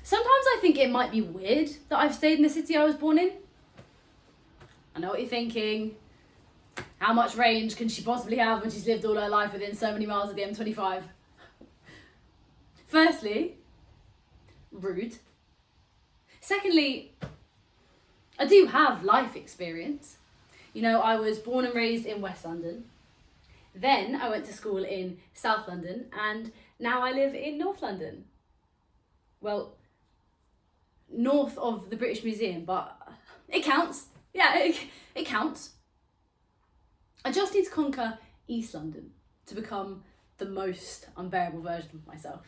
Sometimes I think it might be weird that I've stayed in the city I was born in. I know what you're thinking. How much range can she possibly have when she's lived all her life within so many miles of the M25? Firstly, rude. Secondly, I do have life experience. You know, I was born and raised in West London. Then I went to school in South London, and now I live in North London. Well, north of the British Museum, but it counts. Yeah, it counts. I just need to conquer East London to become the most unbearable version of myself.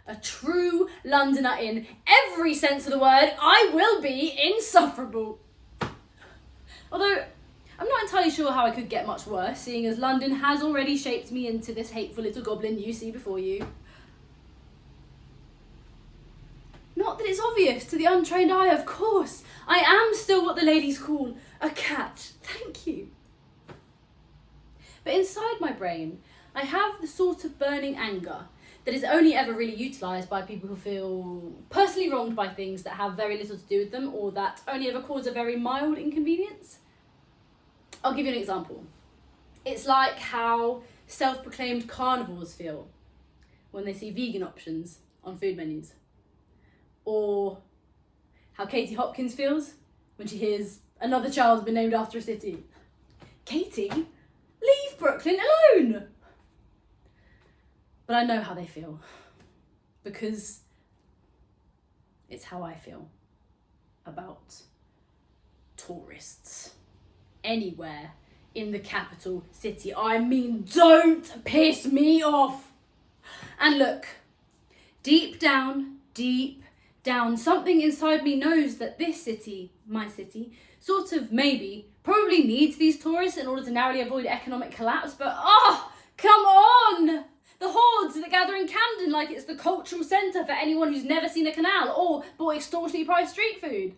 A true Londoner in every sense of the word. I will be insufferable. Although, I'm not entirely sure how I could get much worse, seeing as London has already shaped me into this hateful little goblin you see before you. Not that it's obvious to the untrained eye, of course. I am still what the ladies call a cat. Thank you. But inside my brain, I have the sort of burning anger that is only ever really utilised by people who feel personally wronged by things that have very little to do with them, or that only ever cause a very mild inconvenience. I'll give you an example. It's like how self-proclaimed carnivores feel when they see vegan options on food menus. Or how Katie Hopkins feels when she hears another child's been named after a city. Katie, leave Brooklyn alone! But I know how they feel, because it's how I feel about tourists. Anywhere in the capital city. I mean, don't piss me off. And look, deep down, something inside me knows that this city, my city, sort of probably needs these tourists in order to narrowly avoid economic collapse, but come on! The hordes that gather in Camden like it's the cultural centre for anyone who's never seen a canal or bought extortionately priced street food.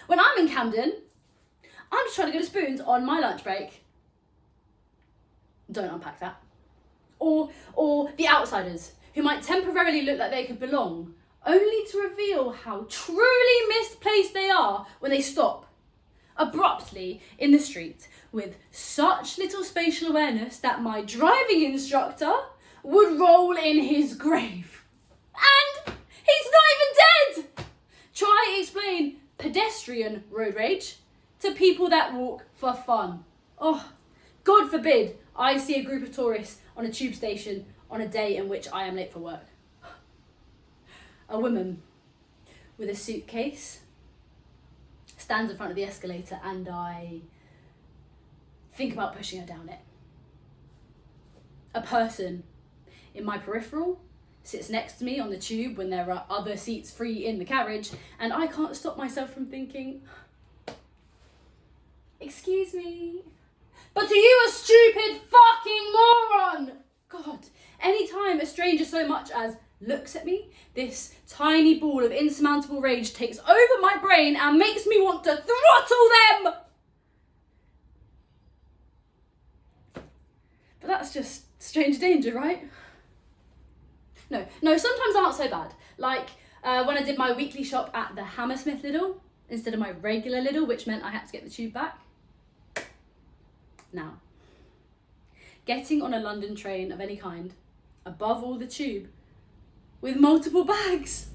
When I'm in Camden, I'm just trying to go to Spoons on my lunch break. Don't unpack that. Or the outsiders, who might temporarily look like they could belong, only to reveal how truly misplaced they are when they stop abruptly in the street with such little spatial awareness that my driving instructor would roll in his grave. And he's not even dead! Try explain pedestrian road rage to people that walk for fun. Oh, God forbid I see a group of tourists on a tube station on a day in which I am late for work. A woman with a suitcase stands in front of the escalator and I think about pushing her down it. A person in my peripheral sits next to me on the tube when there are other seats free in the carriage, and I can't stop myself from thinking, excuse me, but are you a stupid fucking moron? God, anytime a stranger so much as looks at me, this tiny ball of insurmountable rage takes over my brain and makes me want to throttle them. But that's just strange danger, right? No, sometimes aren't so bad. Like when I did my weekly shop at the Hammersmith Lidl instead of my regular Lidl, which meant I had to get the tube back. Now, getting on a London train of any kind, above all the tube, with multiple bags.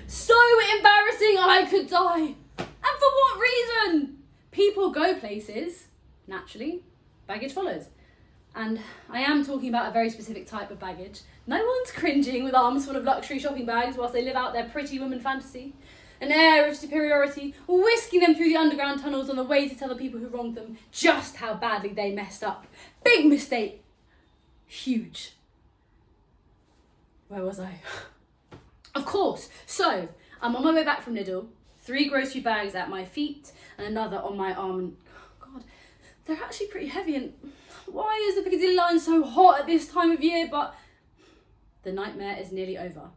So embarrassing I could die. And for what reason? People go places, naturally, baggage follows. And I am talking about a very specific type of baggage. No one's cringing with arms full of luxury shopping bags whilst they live out their pretty woman fantasy. An air of superiority, whisking them through the underground tunnels on the way to tell the people who wronged them just how badly they messed up. Big mistake. Huge. Where was I? Of course. So, I'm on my way back from Lidl, 3 grocery bags at my feet and another on my arm. And God, they're actually pretty heavy. And why is the Piccadilly line so hot at this time of year? But the nightmare is nearly over.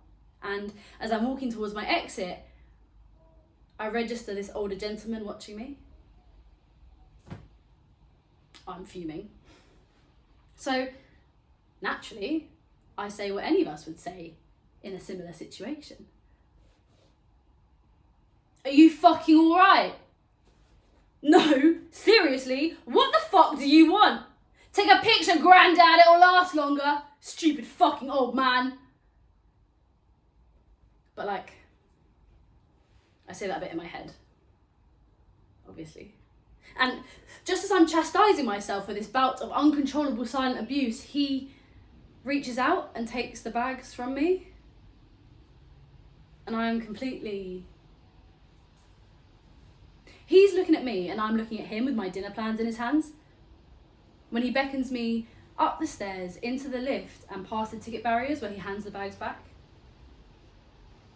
And as I'm walking towards my exit, I register this older gentleman watching me. I'm fuming. So, naturally, I say what any of us would say in a similar situation. Are you fucking alright? No, seriously, what the fuck do you want? Take a picture, granddad, it'll last longer. Stupid fucking old man. But like, I say that a bit in my head, obviously. And just as I'm chastising myself for this bout of uncontrollable silent abuse, he reaches out and takes the bags from me. And I am completely... He's looking at me and I'm looking at him with my dinner plans in his hands. When he beckons me up the stairs, into the lift and past the ticket barriers where he hands the bags back.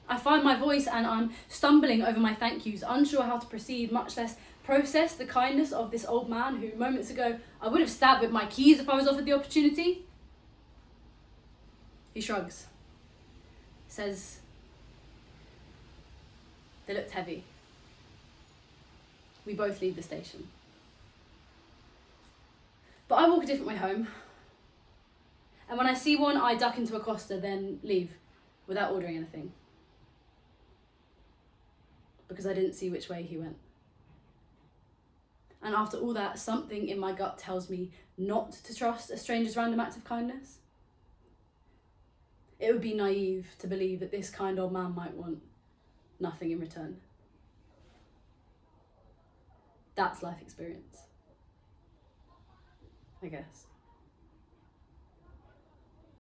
I find my voice and I'm stumbling over my thank yous, unsure how to proceed, much less process the kindness of this old man who moments ago I would have stabbed with my keys if I was offered the opportunity. He shrugs, says, they looked heavy. We both leave the station. But I walk a different way home. And when I see one, I duck into a Costa, then leave without ordering anything. Because I didn't see which way he went. And after all that, something in my gut tells me not to trust a stranger's random act of kindness. It would be naive to believe that this kind old man might want nothing in return. That's life experience, I guess.